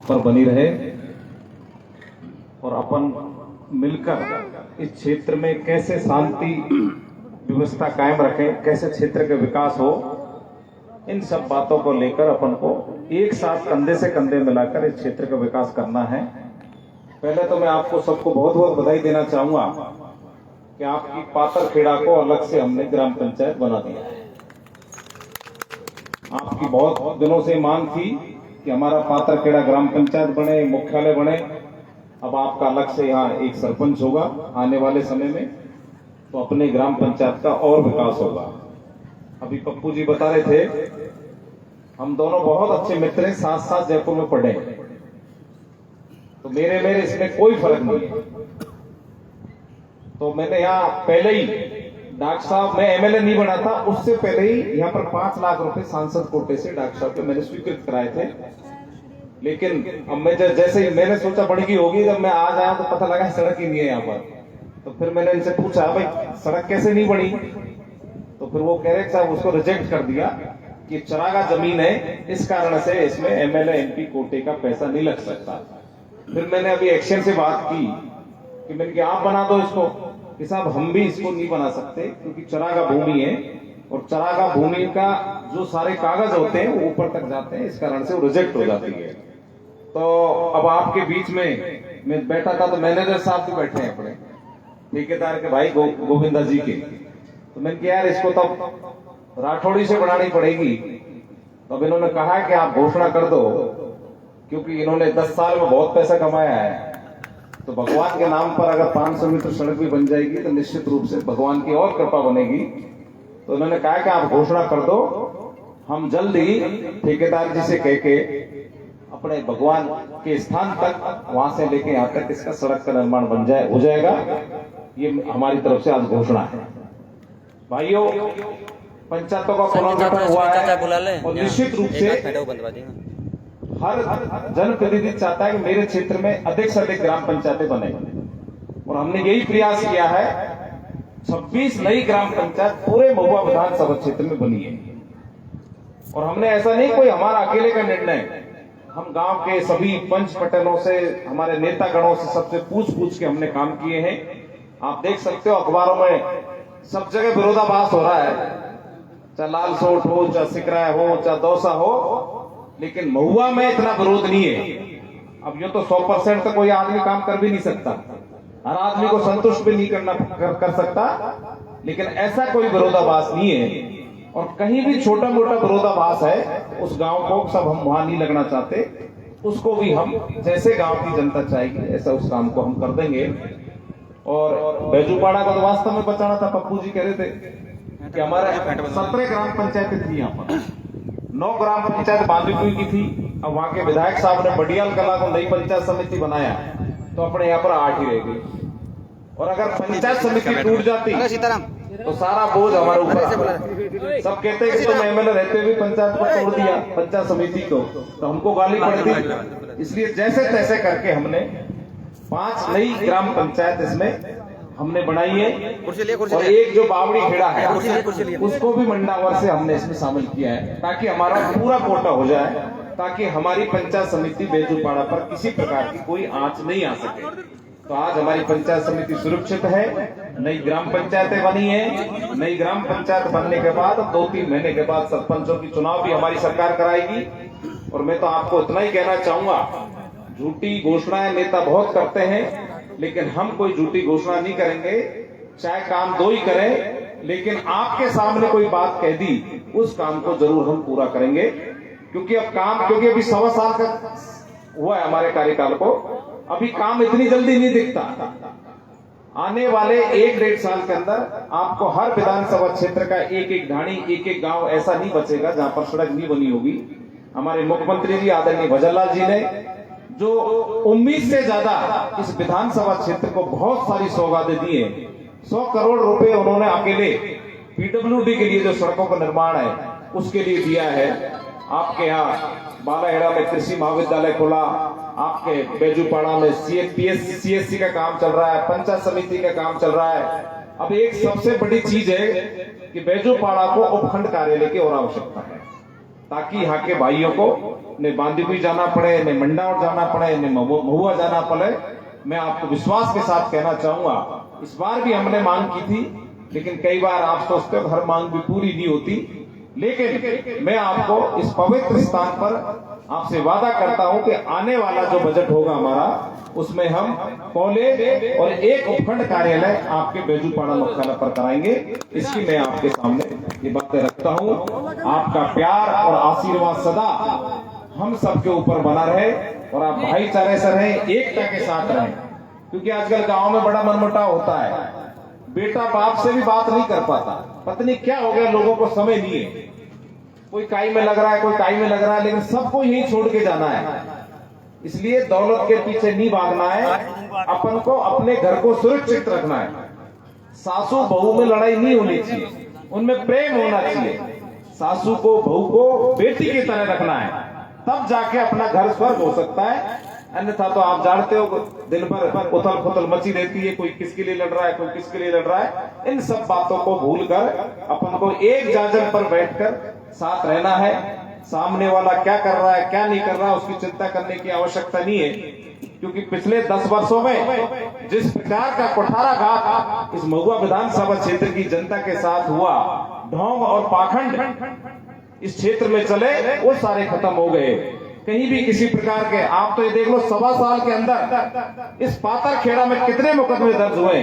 पर बनी रहे और अपन मिलकर इस क्षेत्र में कैसे शांति व्यवस्था कायम रखें, कैसे क्षेत्र का विकास हो, इन सब बातों को लेकर अपन को एक साथ कंधे से कंधे मिलाकर इस क्षेत्र का विकास करना है। पहले तो मैं आपको सबको बहुत बहुत बधाई देना चाहूंगा कि आपकी पातरखेड़ा को अलग से हमने ग्राम पंचायत बना दिया है। आपकी बहुत दिनों से मांग थी कि हमारा पातरखेड़ा ग्राम पंचायत बने, मुख्यालय बने। अब आपका अलग से यहाँ एक सरपंच होगा आने वाले समय में, तो अपने ग्राम पंचायत का और विकास होगा। अभी पप्पू जी बता रहे थे, हम दोनों बहुत अच्छे मित्र हैं, साथ साथ जयपुर में पढ़े, तो मेरे इसमें कोई फर्क नहीं है। तो मैंने यहाँ पहले ही डॉक्टर साहब, मैं एमएलए नहीं बना था, उससे पहले ही यहाँ पर 5 लाख रुपए सांसद कोटे से डॉक्टर साहब के मैंने स्वीकृत कराए थे। लेकिन अब मैं जैसे ही मैंने सोचा बढ़गी होगी, जब मैं आज आया तो पता लगा सड़क ही नहीं है यहाँ पर। तो फिर मैंने इनसे पूछा, भाई सड़क कैसे नहीं बनी? तो फिर वो कह रहे साहब उसको रिजेक्ट कर दिया कि चरागा जमीन है, इस कारण से इसमें एमएलए एमपी कोटे का पैसा नहीं लग सकता। फिर मैंने अभी एक्शन से बात की कि मैंने कि आप बना दो इसको, कि साहब हम भी इसको नहीं बना सकते क्योंकि चरागा भूमि है और चरागा भूमि का जो सारे कागज होते हैं वो ऊपर तक जाते हैं, इस कारण से वो रिजेक्ट हो जाती है। तो अब आपके बीच में मैं बैठा था तो मैनेजर साहब भी बैठे हैं अपने ठेकेदार के भाई गोविंदा जी के, तो मैंने कहा यार इसको तो राठौड़ी से बनानी पड़ेगी। तो अब इन्होंने कहा कि आप घोषणा कर दो, क्योंकि इन्होंने 10 साल में बहुत पैसा कमाया है, तो भगवान के नाम पर अगर 500 मीटर सड़क भी बन जाएगी तो निश्चित रूप से भगवान की और कृपा बनेगी। तो उन्होंने कहा कि आप घोषणा कर दो, हम जल्द ही ठेकेदार जी से कह के अपने भगवान के स्थान तक वहां से लेके यहाँ तक इसका सड़क का निर्माण हो जाएगा। ये हमारी तरफ से आज घोषणा है। भाइयों, पंचायतों का पुनर्गठन हुआ है और निश्चित रूप से हर जनप्रतिनिधि चाहता है कि मेरे क्षेत्र में अधिक से अधिक ग्राम पंचायतें बने, और हमने यही प्रयास किया है। 26 नई ग्राम पंचायत पूरे महुआ विधानसभा क्षेत्र में बनी है। और हमने ऐसा नहीं कोई हमारा अकेले का निर्णय, हम गांव के सभी पंच पटेलों से, हमारे नेता गणों से, सबसे पूछ के हमने काम किए हैं। आप देख सकते हो अखबारों में सब जगह विरोधाभास हो रहा है, चाहे लालसोट हो, चाहे सिकराय हो, चाहे दौसा हो, लेकिन महुआ में इतना विरोध नहीं है। अब ये तो 100% तो कोई आदमी काम कर भी नहीं सकता, हर आदमी को संतुष्ट भी नहीं कर सकता, लेकिन ऐसा कोई विरोधाभास नहीं है। और कहीं भी छोटा मोटा विरोधाभास है, उस गांव को सब हम वहां नहीं लगना चाहते, उसको भी हम जैसे गांव की जनता चाहेगी ऐसा उस काम को हम कर देंगे। और बैजूपाड़ा को तो वास्तव में बचाना था। पप्पू जी कह रहे थे कि हमारे 17 ग्राम पंचायतें थी यहाँ पर, 9 ग्राम पंचायत बांदीपुर की थी। अब वहां के विधायक साहब ने बडियाल कला को नई पंचायत समिति बनाया, तो अपने यहाँ पर 8 ही रह गई। और अगर पंचायत समिति टूट जाती तो सारा बोझ हमारे ऊपर। सब कहते हैं कि तुम एमएलए रहते हुए पंचायत को तोड़ दिया, पंचायत समिति को, तो हमको गाली पड़ती। इसलिए जैसे तैसे करके हमने 5 नई ग्राम पंचायत इसमें हमने बनाई है। और एक जो बावड़ी खेड़ा है उसको भी मंडावर से हमने इसमें शामिल किया है, ताकि हमारा पूरा कोटा हो जाए, ताकि हमारी पंचायत समिति बैजूपाड़ा पर किसी प्रकार की कोई आंच नहीं आ सके। तो आज हमारी पंचायत समिति सुरक्षित है, नई ग्राम पंचायतें बनी है। नई ग्राम पंचायत बनने के बाद 2-3 महीने के बाद सरपंचों की चुनाव भी हमारी सरकार कराएगी। और मैं तो आपको इतना ही कहना चाहूंगा, झूठी घोषणाएं नेता बहुत करते हैं, लेकिन हम कोई झूठी घोषणा नहीं करेंगे। चाहे काम 2 ही करें, लेकिन आपके सामने कोई बात कह दी, उस काम को जरूर हम पूरा करेंगे। क्योंकि अभी 1.25 साल का हुआ है हमारे कार्यकाल को, अभी काम इतनी जल्दी नहीं दिखता। आने वाले 1-1.5 साल के अंदर आपको हर विधानसभा क्षेत्र का एक ढाणी, एक गांव ऐसा नहीं बचेगा जहां पर सड़क नहीं बनी होगी। हमारे मुख्यमंत्री जी आदरणीय भजनलाल जी ने जो उम्मीद से ज्यादा इस विधानसभा क्षेत्र को बहुत सारी सौगातें दी है। 100 करोड़ रुपए उन्होंने अकेले पीडब्ल्यूडी के लिए जो सड़कों का निर्माण है उसके लिए दिया है। आपके यहाँ बालाहेड़ा में कृषि महाविद्यालय खुला, आपके बैजूपाड़ा में सीएससी का काम चल रहा है, पंचायत समिति का काम चल रहा है। अब एक सबसे बड़ी चीज है कि बैजूपाड़ा को उपखंड कार्यालय की और आवश्यकता है। ताकि यहाँ के भाइयों को न बांदीकुई जाना पड़े, न मंडावर जाना पड़े, न महुआ जाना पड़े। मैं आपको विश्वास के साथ कहना चाहूंगा, इस बार भी हमने मांग की थी, लेकिन कई बार आप सोचते हो हर मांग भी पूरी नहीं होती, लेकिन मैं आपको इस पवित्र स्थान पर आपसे वादा करता हूं कि आने वाला जो बजट होगा हमारा, उसमें हम कॉलेज और एक उपखंड कार्यालय आपके बेजूपाड़ा मुख्यालय पर कराएंगे। इसकी मैं आपके सामने ये बातें रखता हूं। आपका प्यार और आशीर्वाद सदा हम सबके ऊपर बना रहे और आप भाईचारे से रहें, एकता के साथ रहें, क्योंकि आजकल गांव में बड़ा मनमुटाव होता है। बेटा बाप से भी बात नहीं कर पाता, पत्नी क्या हो गया, लोगों को समय नहीं है, कोई काई में लग रहा है, कोई काई में लग रहा है, लेकिन सबको यही छोड़ के जाना है। इसलिए दौलत के पीछे नहीं भागना है, अपन को अपने घर को सुरक्षित रखना है। सासू बहू में लड़ाई नहीं होनी चाहिए, उनमें प्रेम होना चाहिए। सासू को बहू को बेटी की तरह रखना है, तब जाके अपना घर स्वर्ग हो सकता है। अन्यथा तो आप जानते हो दिन भर उथल पुथल मची रहती है, कोई किसके लिए लड़ रहा है, कोई किसके लिए लड़ रहा है। इन सब बातों को भूलकर अपन को एक जाजल पर बैठकर साथ रहना है। सामने वाला क्या कर रहा है, क्या नहीं कर रहा है, उसकी चिंता करने की आवश्यकता नहीं है, क्योंकि पिछले 10 वर्षों में जिस प्रकार का कुठाराघात इस महुआ विधानसभा क्षेत्र की जनता के साथ हुआ, ढोंग और पाखंड इस क्षेत्र में चले, वो सारे खत्म हो गए। कहीं भी किसी प्रकार के, आप तो ये देख लो 1.25 साल के अंदर इस पातरखेड़ा में कितने मुकदमे दर्ज हुए,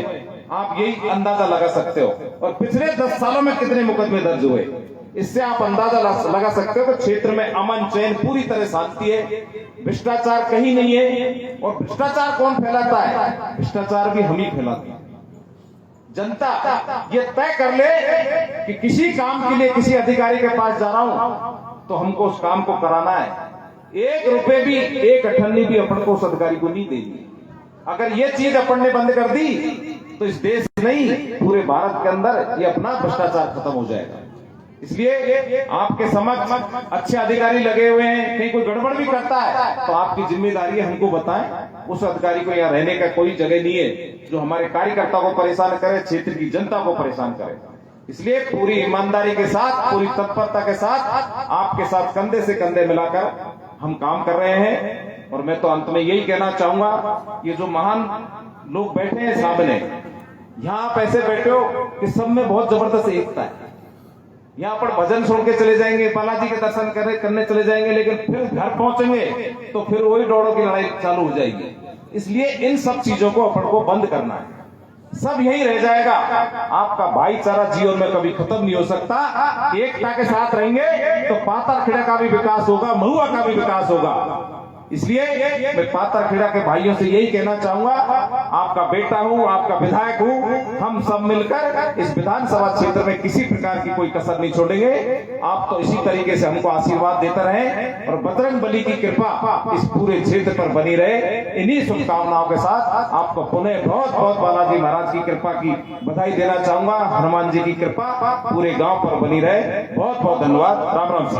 आप यही अंदाजा लगा सकते हो। और पिछले 10 सालों में कितने मुकदमे दर्ज हुए, इससे आप अंदाजा लगा सकते हो कि क्षेत्र में अमन चैन पूरी तरह शांति है, भ्रष्टाचार कहीं नहीं है। और भ्रष्टाचार कौन फैलाता है? भ्रष्टाचार भी हम ही फैलाते हैं। जनता ये तय कर ले कि किसी काम के लिए किसी अधिकारी के पास जा रहा हूं तो हमको उस काम को कराना है। 1 रुपए भी, 1 अठन्नी भी अपन को उस अधिकारी को नहीं देगी। अगर ये चीज अपन ने बंद कर दी तो इस देश नहीं, पूरे भारत के अंदर ये अपना भ्रष्टाचार खत्म हो जाएगा। इसलिए आपके समक्ष अच्छे अधिकारी लगे हुए हैं, कहीं कोई गड़बड़ भी करता है तो आपकी जिम्मेदारी है हमको बताएं। उस अधिकारी को यहाँ रहने का कोई जगह नहीं है जो हमारे कार्यकर्ता को परेशान करे, क्षेत्र की जनता को परेशान करे। इसलिए पूरी ईमानदारी के साथ, पूरी तत्परता के साथ आपके साथ कंधे से कंधे मिलाकर हम काम कर रहे हैं। और मैं तो अंत में यही कहना चाहूंगा, ये जो महान लोग बैठे हैं सामने, यहाँ आप ऐसे बैठे हो कि सब में बहुत जबरदस्त एकता है। यहाँ पर भजन सुन के चले जाएंगे, बालाजी के दर्शन करने चले जाएंगे, लेकिन फिर घर पहुंचेंगे तो फिर वही दौड़ों की लड़ाई चालू हो जाएगी। इसलिए इन सब चीजों को अपन को बंद करना है, सब यही रह जाएगा। आपका भाईचारा जीवन में कभी खत्म नहीं हो सकता। एकता के साथ रहेंगे तो पातरखेड़ा का भी विकास होगा, महुआ का भी विकास होगा। इसलिए मैं पातरखेड़ा के भाइयों से यही कहना चाहूंगा, आपका बेटा हूं, आपका विधायक हूं, हम सब मिलकर इस विधानसभा क्षेत्र में किसी प्रकार की कोई कसर नहीं छोड़ेंगे। आप तो इसी तरीके से हमको आशीर्वाद देते रहें और बजरंग बली की कृपा इस पूरे क्षेत्र पर बनी रहे। इन्हीं शुभकामनाओं के साथ आपको पुनः बहुत बहुत बालाजी महाराज की कृपा की बधाई देना चाहूंगा। हनुमान जी की कृपा पूरे गांव पर बनी रहे। बहुत बहुत धन्यवाद। राम राम।